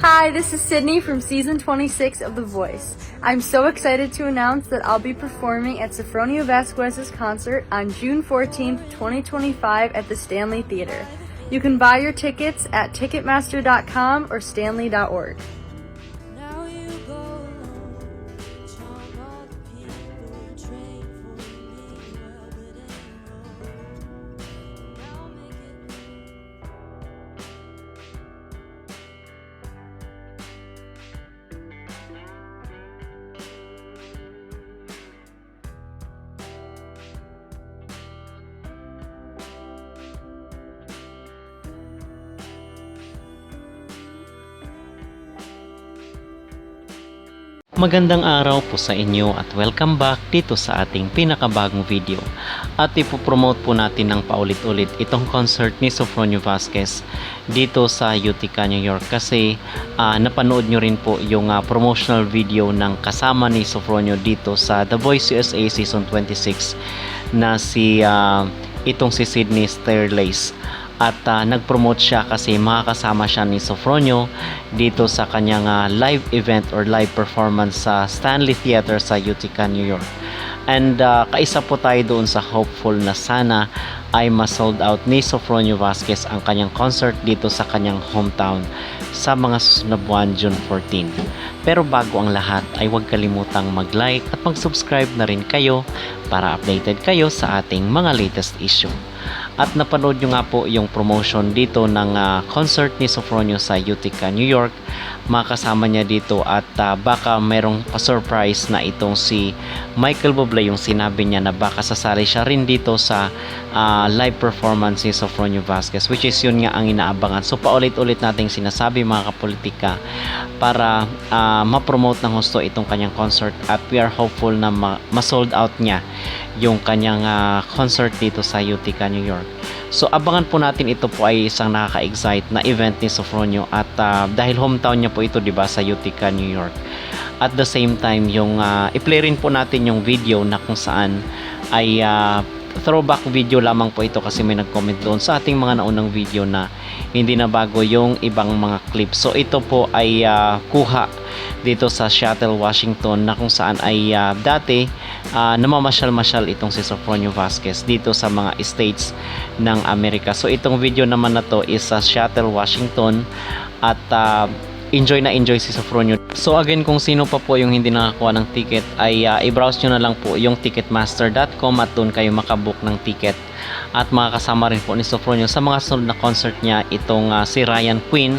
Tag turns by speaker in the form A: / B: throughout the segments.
A: Hi, this is Sydney from season 26 of The Voice. I'm so excited to announce that I'll be performing at Sofronio Vasquez's concert on June 14th, 2025 at the Stanley Theater. You can buy your tickets at Ticketmaster.com or Stanley.org.
B: Now you go alone, charm all the people who train for me, well, but ain't now make it.
C: Magandang araw po sa inyo at welcome back dito sa ating pinakabagong video. At ipopromote po natin ng paulit-ulit itong concert ni Sofronio Vasquez dito sa Utica, New York kasi napanood nyo rin po yung promotional video ng kasama ni Sofronio dito sa The Voice USA Season 26 na itong si Sydney Sterlace. At nag-promote siya kasi makakasama siya ni Sofronio dito sa kanyang live event or live performance sa Stanley Theater sa Utica, New York. And kaisa po tayo doon sa hopeful na sana ay ma-sold out ni Sofronio Vasquez ang kanyang concert dito sa kanyang hometown sa mga susunod na buwan, June 14. Pero bago ang lahat ay huwag kalimutang mag-like at mag-subscribe na rin kayo para updated kayo sa ating mga latest issue. At napanood nyo nga po yung promotion dito ng concert ni Sofronio sa Utica, New York. Makasama niya dito at baka merong pa-surprise na itong si Michael Bublé, yung sinabi niya na baka sasali siya rin dito sa live performance ni Sofronio Vasquez, which is yun nga ang inaabangan. So paulit-ulit nating sinasabi mga kapolitika para ma-promote ng husto itong kanyang concert at we are hopeful na ma-sold out niya yung kanyang concert dito sa Utica, New York. So abangan po natin, ito po ay isang nakaka-excite na event ni Sofronio at dahil hometown niya po ito, 'di ba, sa Utica, New York. At the same time, yung i-play rin po natin yung video na kung saan ay throwback video lamang po ito kasi may nag-comment doon sa ating mga naunang video na hindi na bago yung ibang mga clips. So ito po ay kuha dito sa Seattle, Washington na kung saan ay dati namamasyal-masyal itong si Sofronio Vasquez dito sa mga states ng Amerika. So itong video naman na to is sa Seattle, Washington at enjoy na enjoy si Sofronio. So again, kung sino pa po yung hindi nakakuha ng ticket ay i-browse nyo na lang po yung Ticketmaster.com at doon kayo makabook ng ticket. At makakasama rin po ni Sofronio sa mga sunod na concert niya itong si Ryan Quinn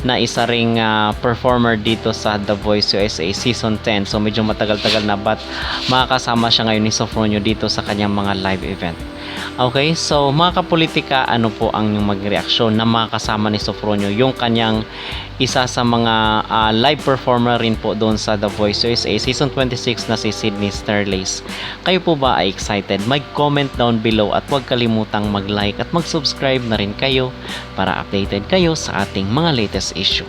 C: na isa ring performer dito sa The Voice USA Season 10. So medyo matagal-tagal na but makakasama siya ngayon ni Sofronio dito sa kanyang mga live event. Okay, so mga kapolitika, ano po ang yung magreaksyon na makakasama ni Sofronio yung kanyang isa sa mga live performer rin po doon sa The Voice USA Season 26 na si Sydney Sterlace. Kayo po ba ay excited? Mag-comment down below at huwag kalimutang mag-like at mag-subscribe na rin kayo para updated kayo sa ating mga latest issue.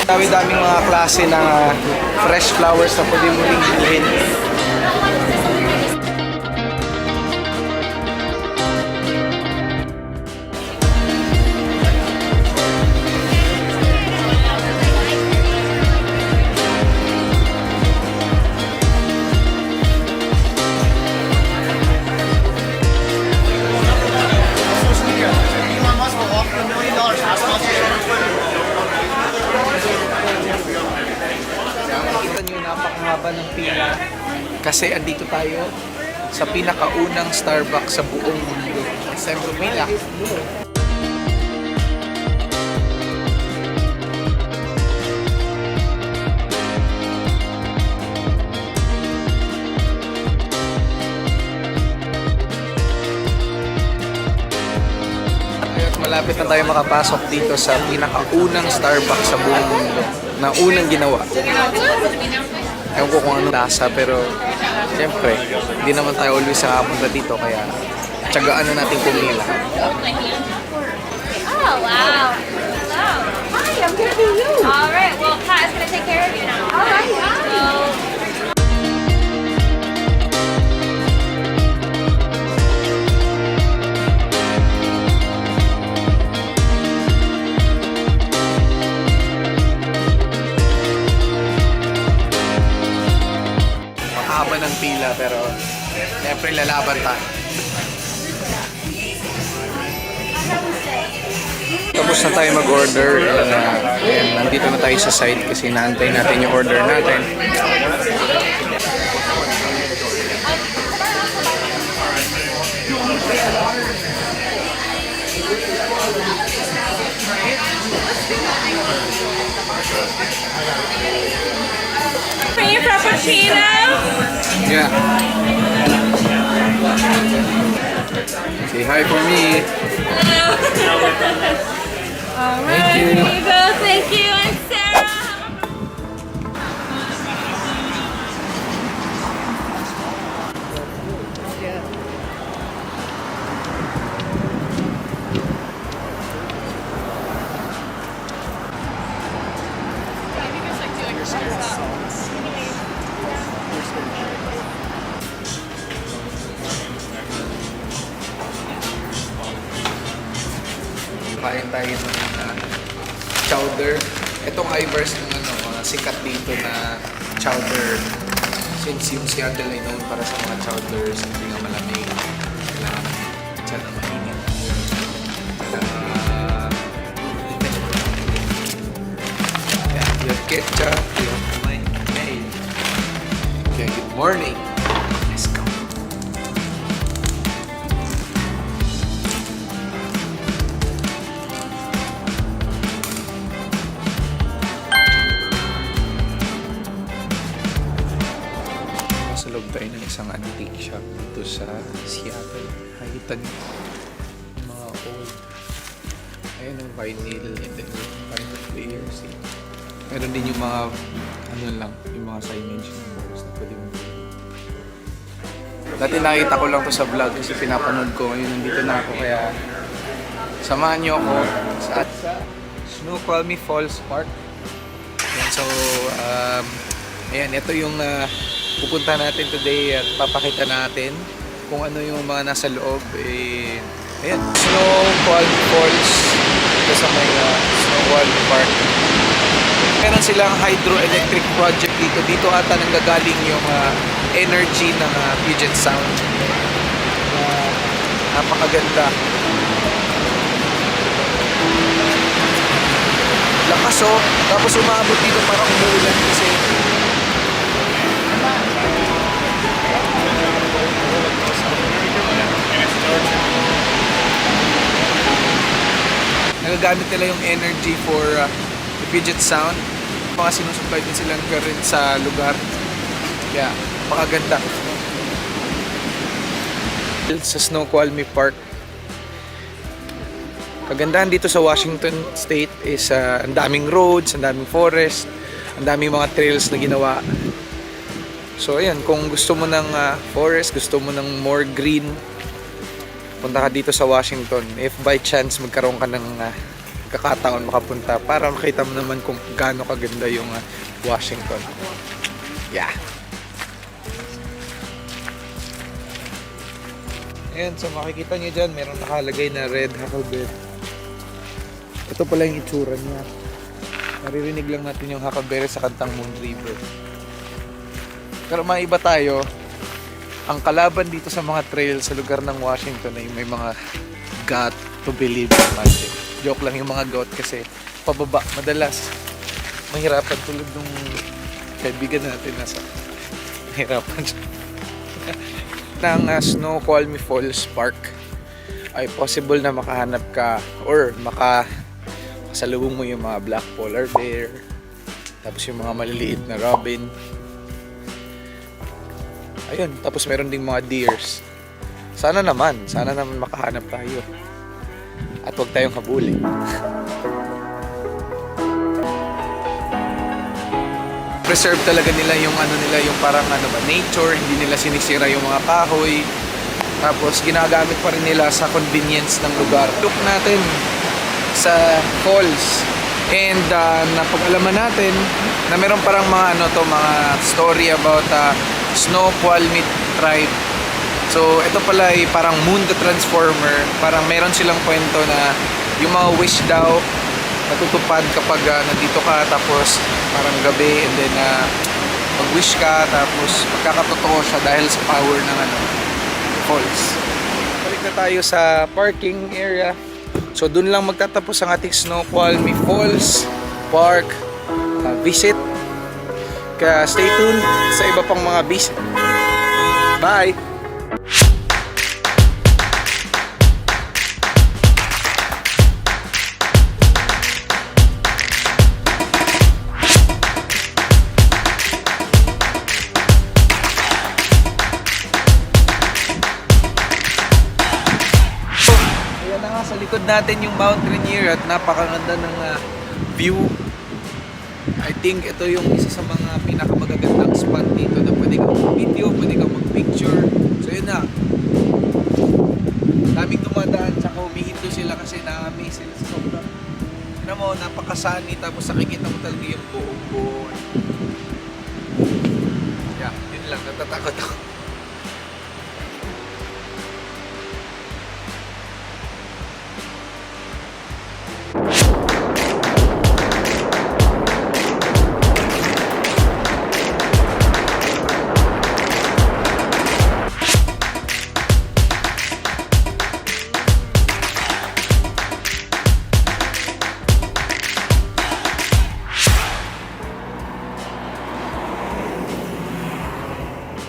D: Dami-daming mga klase ng fresh flowers na pwede mo ring bilhin. haba ng pila kasi andito tayo sa pinakaunang Starbucks sa buong mundo. Sa pila. Malapit na tayo makapasok dito sa pinakaunang Starbucks sa buong mundo na unang ginawa. Ewan ko kung anong lasa pero siyempre, hindi naman tayo always nakapunta dito kaya tiyagaan na natin pumila.
E: Oh, wow. Hello. Hi, I'm good. How are you? All right. Well, Pat is going to take care of you now. All right. So,
D: Mahaba ng pila pero siyempre lalaban tayo. Tapos na tayo mag-order and nandito na tayo sa site kasi naantay natin yung order natin.
E: cream frappuccino.
D: Yeah. Say hi for me.
E: All right.
D: Thank you.
E: Here you go. Thank you. And Sarah.
D: Kain tayo ng chowder. Itong Ivar's ng mga sikat dito na chowder. Since yung Seattle ay known para sa mga chowders, hindi nga malamig. Kailangan siya na mainit. Your ketchup, your mayo. Okay, good morning. Let's go. Sa loob tayo ng isang antique shop dito sa Seattle. Nakikita niyo yung mga old, ayun yung vinyl and then vinyl players. Meron din yung mga, ano lang, yung mga signage ng books na pwede mo. Dati nakita ko lang to sa vlog kasi pinapanood ko. Ngayon nandito na ako kaya samahan niyo ako sa Snoqualmie Falls Park. Ayan, so, ayan, ito yung pupunta natin today at papakita natin kung ano yung mga nasa loob. Ayan, Snoqualmie Falls dito sa may Snoqualmie Park. Meron silang hydroelectric project dito. Dito ata nanggagaling yung energy ng Puget Sound. Napakaganda. Lakas oh. Tapos umabot dito parang umuulan kasi. Nagagamit nila yung energy for the Puget Sound. Mga sinusupply din silang current sa lugar. Kaya, pakaganda. Sa Snoqualmie Park. Kagandahan dito sa Washington State is ang daming roads, ang daming forest, ang daming mga trails na ginawa. So ayan, kung gusto mo ng forest, gusto mo ng more green, punta ka dito sa Washington. If by chance magkaroon ka ng kakataon makapunta para makita mo naman kung gaano kaganda yung Washington. Yeah. Ayan, so makikita nyo dyan, meron nakalagay na red huckleberry. Ito pala yung itsura niya. Naririnig lang natin yung huckleberry sa kantang Moon River. Pero maiba tayo, ang kalaban dito sa mga trail sa lugar ng Washington ay may mga got to believe in magic. Joke lang yung mga goat kasi pababa, madalas mahirapan tulad nung kaibigan natin nasa nahirapan siya. ng Snoqualmie Falls Park ay possible na makahanap ka or makasalubong mo yung mga black polar bear, tapos yung mga maliliit na robin. Ayun, tapos meron ding mga deers. Sana naman makahanap tayo. At huwag tayong habulin. Preserve talaga nila yung yung parang nature, hindi nila sinisira yung mga kahoy. Tapos ginagamit pa rin nila sa convenience ng lugar. Look natin sa falls and napag-alaman natin na meron parang mga mga story about Snoqualmie tribe. So ito pala ay parang moon the transformer. Parang meron silang kwento na yung mga wish daw natutupad kapag nandito ka, tapos parang gabi, and then mag-wish ka, tapos magkakatotoo siya dahil sa power ng falls. Balik na tayo sa parking area. So dun lang magtatapos ang ating Snoqualmie Falls Park visit. Kaya stay tuned sa iba pang mga visit. Bye! Sa likod natin yung Mount Rainier at napakaganda ng view. I think ito yung isa sa mga pinakamagagandang spot dito na pwede kang mag-video, pwede kang mag-picture. So yun na. Daming dumadaan tsaka humihinto sila kasi na-amaze sila sa sobrang. Tignan mo, napakasani, tapos nakikita mo talaga yung buong buhay. Yeah, yun lang, natatakot ako.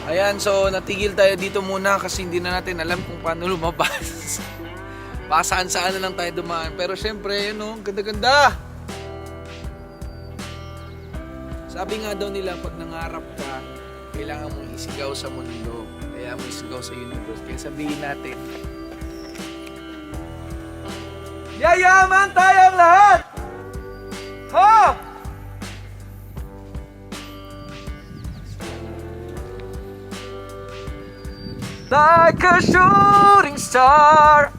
D: Ayan, so natigil tayo dito muna kasi hindi na natin alam kung paano lumabas. Pasaan-saan na lang tayo dumaan. Pero syempre, ganda-ganda! Sabi nga daw nila, pag nangarap ka, kailangan mong isigaw sa mundo. Kaya mo isigaw sa universe. Kaya sabihin natin, yayaman tayong lahat! Ha! Like a shooting star,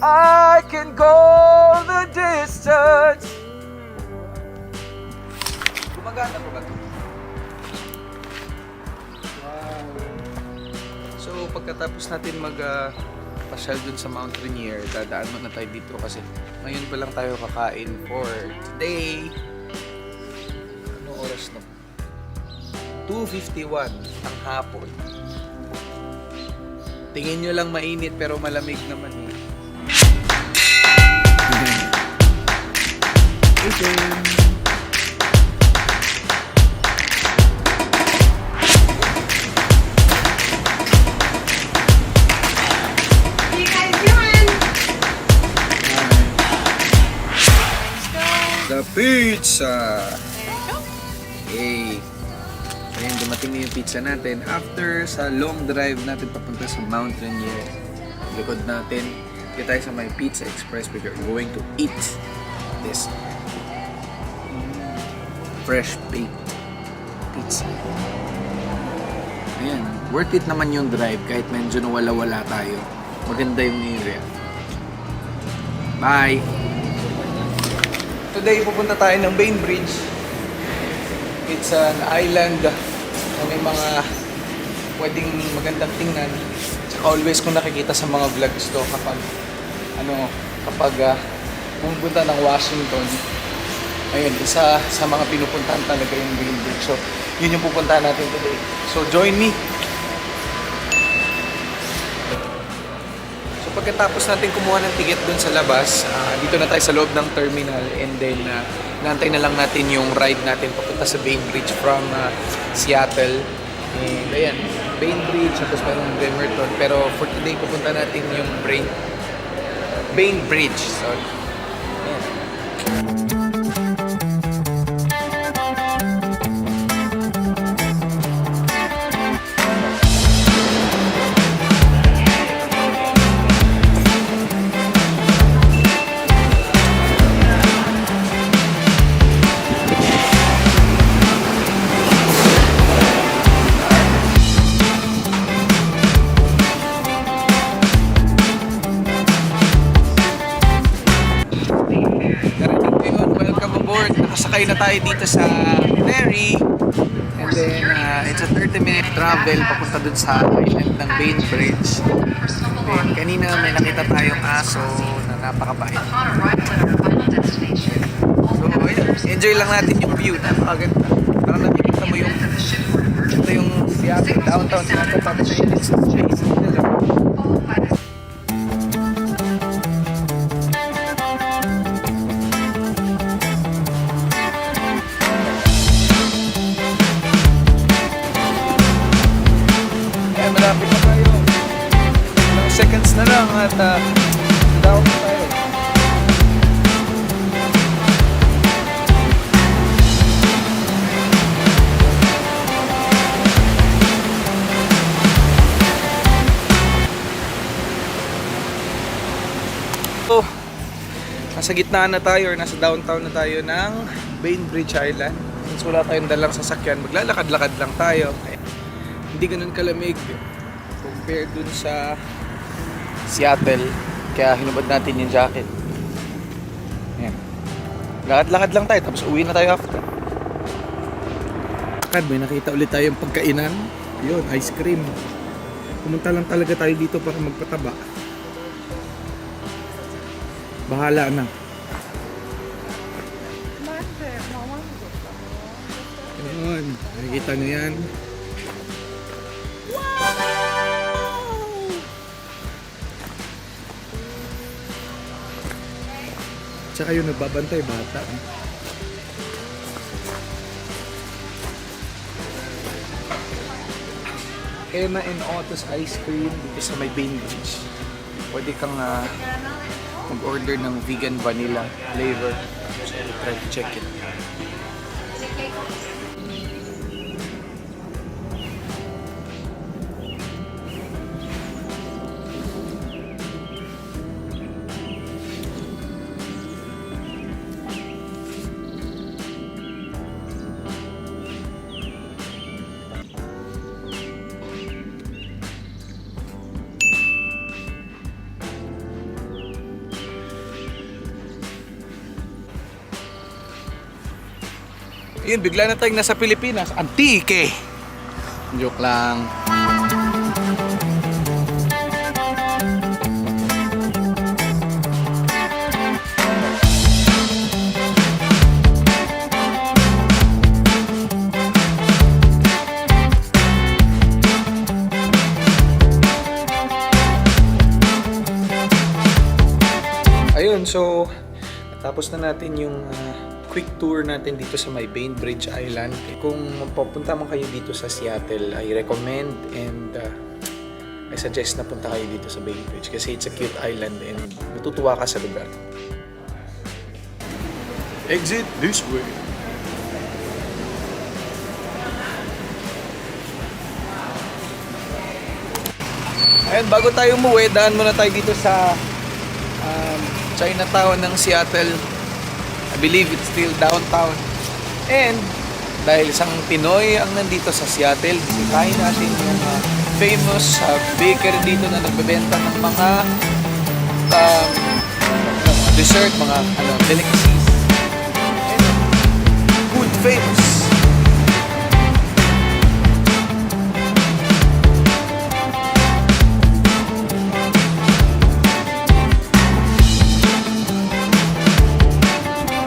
D: I can go the distance. Gumagana po ba ito? Wow. So pagkatapos natin pasyal dun sa Mount Rainier, dadaan muna tayo dito kasi ngayon pa lang tayo kakain for today. Ano oras na? 2:51 ang hapon. Tingin nyo lang mainit pero malamig naman eh. The pizza! Hey! Ayan, dumating na yung pizza natin. After sa long drive natin papunta sa Mount Rainier, likod natin, dito tayo sa may Pizza Express. We are going to eat this fresh baked pizza. Ayan, worth it naman yung drive kahit medyo nawala-wala tayo. Maganda yung area. Bye! Today, pupunta tayo ng Bainbridge. It's an island na may mga pwedeng magandang tingnan. Tsaka always kung nakikita sa mga vlogs to kapag pumunta ng Washington. Ayun, isa sa mga pinupuntahan talaga yung Bainbridge. So, yun yung pupuntahan natin today. So, join me! So, pagkatapos natin kumuha ng ticket dun sa labas, dito na tayo sa loob ng terminal and then Nantay na lang natin yung ride natin papunta sa Bainbridge from Seattle. And ayan, Bainbridge, tapos mayroong Bremerton. Pero for today, pupunta natin yung Bainbridge. So, ayan. Narinig ko yun, welcome aboard. Nakasakay na tayo dito sa ferry. And then, it's a 30-minute travel papunta dun sa island ng Bainbridge. Then, kanina may nakita tayong aso na napakabait. So, ayun, enjoy lang natin yung view. Napakaganda. Parang nakikita mo yung ito yung Seattle downtown Seattle tapos ayun yung space nila. Malapit na tayo. Ilang seconds na lang at down na tayo. So, nasa gitna na tayo or nasa downtown na tayo ng Bainbridge Island. Since wala tayong dalang sasakyan, maglalakad-lakad lang tayo. Hindi ganun kalamig compared dun sa Seattle, kaya hinubad natin yung jacket. Ayan. Lakad-lakad lang tayo tapos uwi na tayo after. May nakita ulit tayong pagkainan. Yun, ice cream. Pumunta lang talaga tayo dito para magpataba. Bahala na. Yun, nakikita nyo yan. Tsaka yung nagbabantay, bata. Emma and Otto's ice cream dito sa may Bainbridge. Pwede kang mag-order ng vegan vanilla flavor. So, try to check it. Yun, bigla na tayong nasa Pilipinas. Antique! Joke lang. Ayun, so tapos na natin yung quick tour natin dito sa may Bainbridge Island. Kung mapupunta man kayo dito sa Seattle, I recommend and I suggest na punta kayo dito sa Bainbridge kasi it's a cute island and matutuwa ka sa lugar. Exit this way. Ayan, bago tayo umuwi, daan muna tayo dito sa Chinatown ng Seattle. I believe it's still downtown. And dahil isang Pinoy ang nandito sa Seattle, bisitahin natin yung famous bakery dito na nagbebenta ng mga dessert, mga delicacies. And food famous.